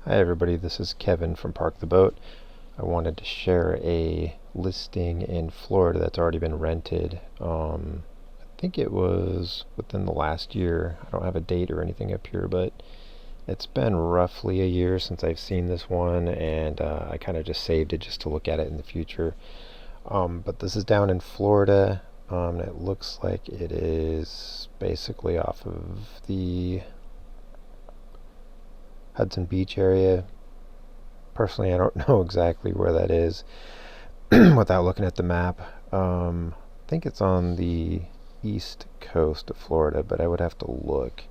Hi everybody, this is Kevin from Park the Boat. I wanted to share a listing in Florida that's already been rented. I think it was within the last year. I don't have a date or anything up here, but it's been roughly a year since I've seen this one, and I kind of just saved it just to look at it in the future. But this is down in Florida. It looks like it is basically off of the Hudson Beach area. Personally, I don't know exactly where that is without looking at the map. I think it's on the east coast of Florida, but I would have to look.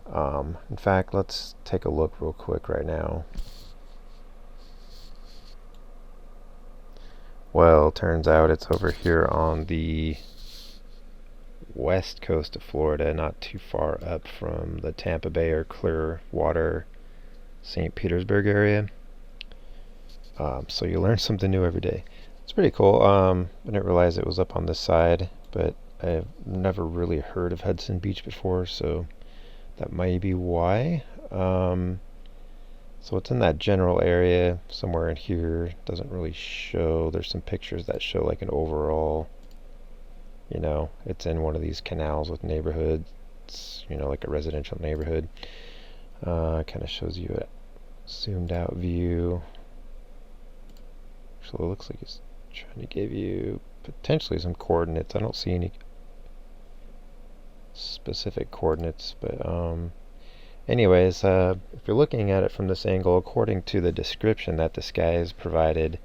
In fact, let's take a look real quick right now. Well, turns out it's over here on the west coast of Florida, not too far up from the Tampa Bay or Clearwater, St. Petersburg area. So you learn something new every day. It's pretty cool. I didn't realize it was up on this side, but I've never really heard of Hudson Beach before, so that might be why. So it's in that general area somewhere in here. Doesn't really show. There's some pictures that show like an overall, it's in one of these canals with neighborhoods, like a residential neighborhood. Kind of shows you a zoomed out view. So it looks like it's trying to give you potentially some coordinates. I don't see any specific coordinates, but anyways, if you're looking at it from this angle, according to the description that this guy has provided,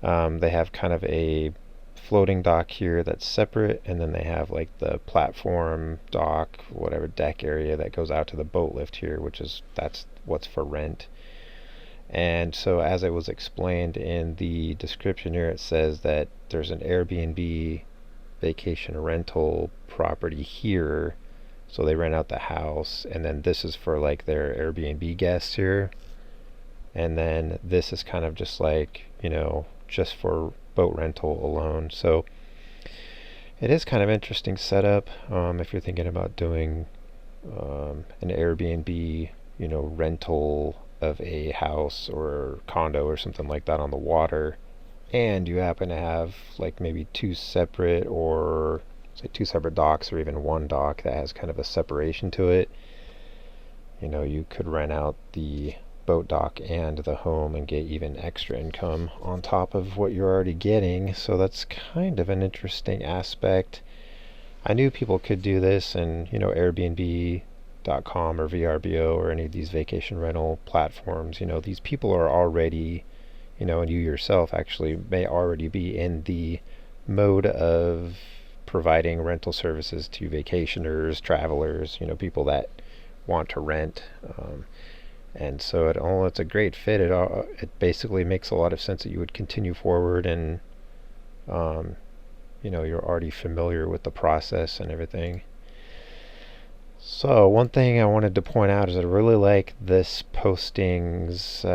they have kind of a floating dock here that's separate, and then they have like the platform dock, whatever deck area that goes out to the boat lift here, that's what's for rent. And so as it was explained in the description here, it says that there's an Airbnb vacation rental property here, so they rent out the house, and then this is for like their Airbnb guests here, and then this is kind of just like, just for boat rental alone. So it is kind of interesting setup if you're thinking about doing an Airbnb, rental of a house or condo or something like that on the water, and you happen to have like maybe two separate docks, or even one dock that has kind of a separation to it. You could rent out the boat dock and the home and get even extra income on top of what you're already getting. So that's kind of an interesting aspect. I knew people could do this, and Airbnb.com or VRBO or any of these vacation rental platforms, these people are already, and you yourself actually may already be in the mode of providing rental services to vacationers, travelers, people that want to rent. And so it's a great fit. It basically makes a lot of sense that you would continue forward, and you're already familiar with the process and everything. So one thing I wanted to point out is I really like this posting's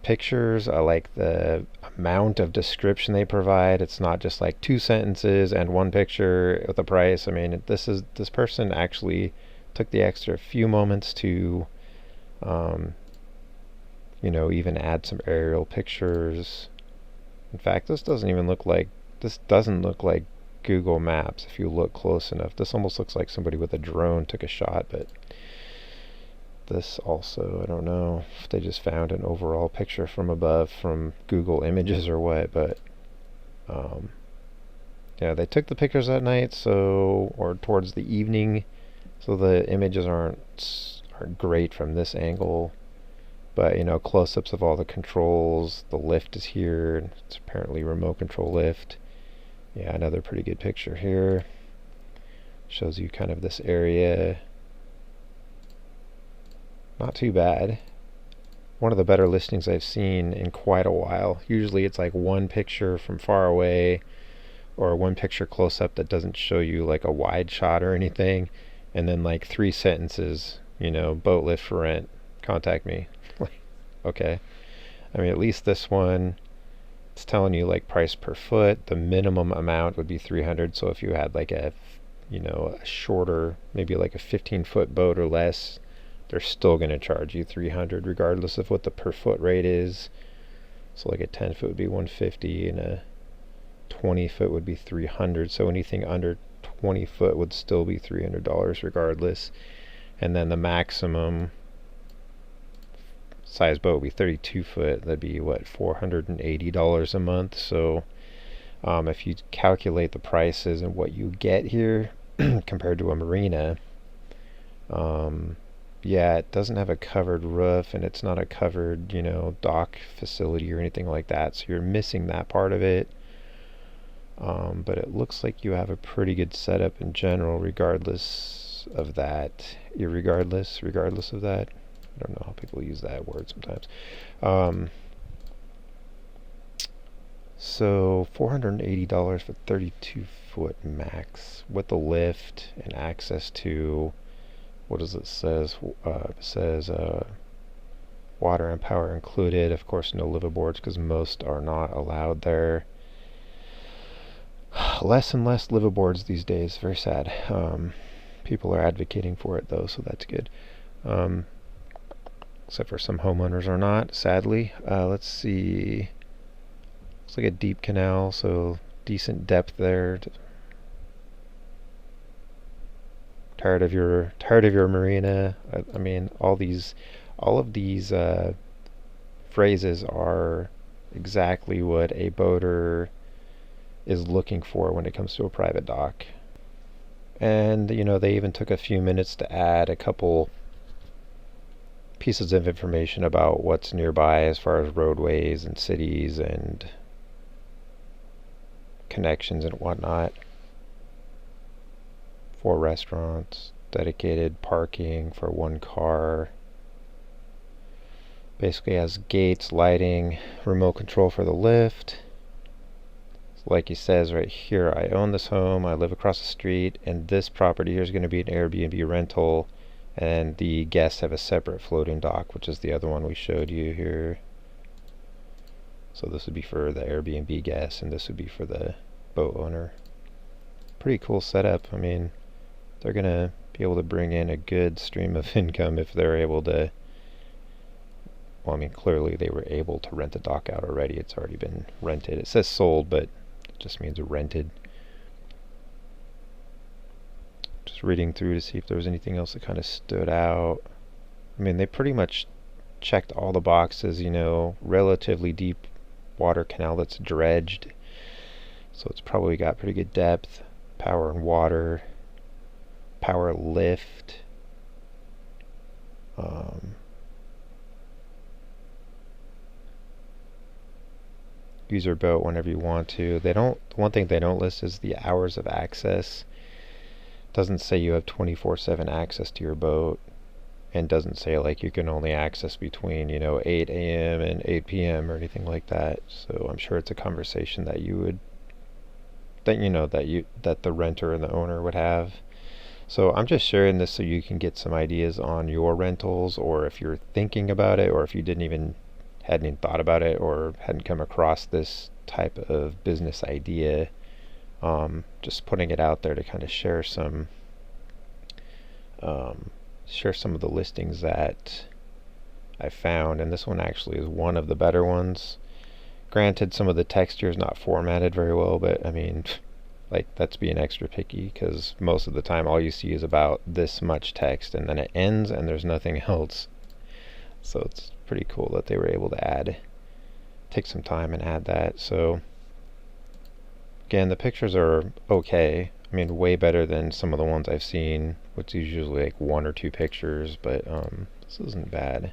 pictures. I like the amount of description they provide. It's not just like 2 sentences and 1 picture with a price. I mean, this person actually took the extra few moments to even add some aerial pictures. In fact, this doesn't look like Google Maps if you look close enough. This almost looks like somebody with a drone took a shot, but this also, I don't know if they just found an overall picture from above from Google Images or what, but they took the pictures at night, or towards the evening, so the images aren't great from this angle. But close-ups of all the controls. The lift is here. It's apparently remote control lift. Yeah, another pretty good picture here. Shows you kind of this area. Not too bad. One of the better listings I've seen in quite a while. Usually it's like 1 picture from far away, or 1 picture close up that doesn't show you like a wide shot or anything, and then like 3 sentences, boat lift for rent, contact me. Okay. I mean, at least this one, it's telling you like price per foot. The minimum amount would be 300. So if you had like a shorter, maybe like a 15-foot boat or less, they're still going to charge you $300 regardless of what the per foot rate is. So like a 10 foot would be $150 and a 20 foot would be $300. So anything under 20 foot would still be $300 regardless. And then the maximum size boat would be 32 foot. That'd be what, $480 a month. So if you calculate the prices and what you get here compared to a marina, yeah, it doesn't have a covered roof and it's not a covered, dock facility or anything like that. So you're missing that part of it. But it looks like you have a pretty good setup in general, regardless of that. Regardless of that. I don't know how people use that word sometimes. So $480 for 32 foot max with a lift and access to, what does it says? It says water and power included. Of course, no liveaboards because most are not allowed there. Less and less liveaboards these days. Very sad. People are advocating for it though, so that's good. Except for some homeowners are not, sadly. Let's see. Looks like a deep canal, so decent depth there. Tired of your marina? I mean, all of these phrases are exactly what a boater is looking for when it comes to a private dock. And they even took a few minutes to add a couple pieces of information about what's nearby as far as roadways and cities and connections and whatnot. 4 restaurants, dedicated parking for 1 car. Basically has gates, lighting, remote control for the lift. Like he says right here, I own this home, I live across the street, and this property here is going to be an Airbnb rental, and the guests have a separate floating dock, which is the other one we showed you here. So this would be for the Airbnb guests, and this would be for the boat owner. Pretty cool setup. I mean, they're going to be able to bring in a good stream of income if they're able to. Well, I mean, clearly they were able to rent the dock out already. It's already been rented. It says sold, but it just means rented. Just reading through to see if there was anything else that kind of stood out. I mean, they pretty much checked all the boxes, relatively deep water canal that's dredged. So it's probably got pretty good depth, power and water, power lift. Use your boat whenever you want to. One thing they don't list is the hours of access. Doesn't say you have 24/7 access to your boat, and doesn't say like you can only access between 8 a.m. and 8 p.m. or anything like that. So I'm sure it's a conversation that that the renter and the owner would have. So I'm just sharing this so you can get some ideas on your rentals, or if you're thinking about it, or if you hadn't even thought about it or hadn't come across this type of business idea. Just putting it out there to kind of share some of the listings that I found, and this one actually is one of the better ones. Granted, some of the texture is not formatted very well, but I mean, like, that's being extra picky, because most of the time all you see is about this much text and then it ends and there's nothing else. So it's pretty cool that they were able to take some time and add that. So again, the pictures are okay. I mean, way better than some of the ones I've seen, which is usually like 1 or 2 pictures, but this isn't bad.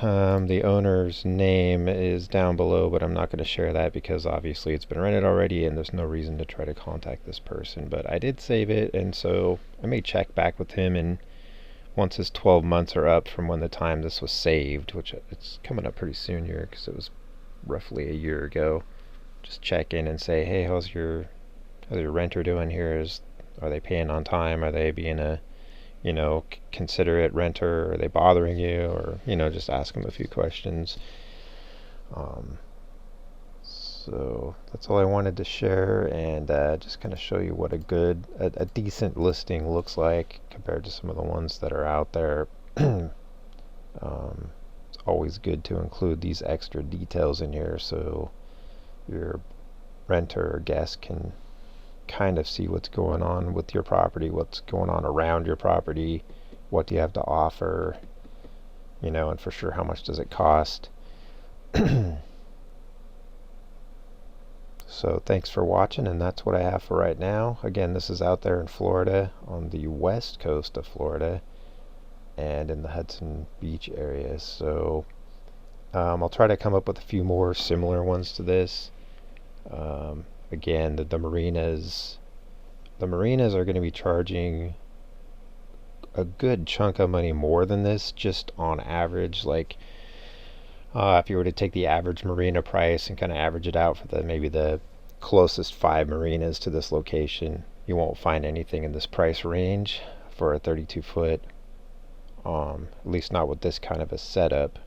The owner's name is down below, but I'm not going to share that because obviously it's been rented already and there's no reason to try to contact this person. But I did save it, and so I may check back with him, and once his 12 months are up from when the time this was saved, which it's coming up pretty soon here because it was roughly a year ago, just check in and say, hey, how's your renter doing here? Are they paying on time? Are they being a considerate renter? Are they bothering you? Or just ask them a few questions. So that's all I wanted to share, and just kind of show you what a decent listing looks like compared to some of the ones that are out there. It's always good to include these extra details in here so your renter or guest can kind of see what's going on with your property, what's going on around your property, what do you have to offer, and for sure how much does it cost. So thanks for watching, and that's what I have for right now. Again, this is out there in Florida, on the west coast of Florida, and in the Hudson Beach area. So I'll try to come up with a few more similar ones to this. Again, the marinas are going to be charging a good chunk of money more than this, just on average. Like if you were to take the average marina price and kind of average it out for maybe the closest 5 marinas to this location, you won't find anything in this price range for a 32 foot, at least not with this kind of a setup.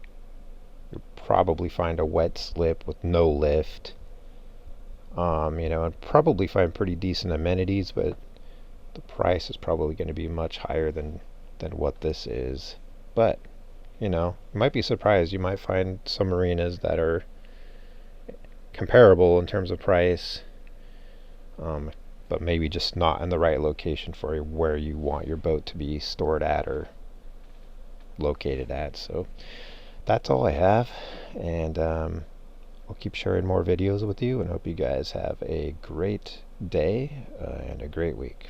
You'll probably find a wet slip with no lift, and probably find pretty decent amenities, but the price is probably going to be much higher than what this is. But you might be surprised. You might find some marinas that are comparable in terms of price, but maybe just not in the right location for where you want your boat to be stored at or located at. So that's all I have, and I'll keep sharing more videos with you, and hope you guys have a great day and a great week.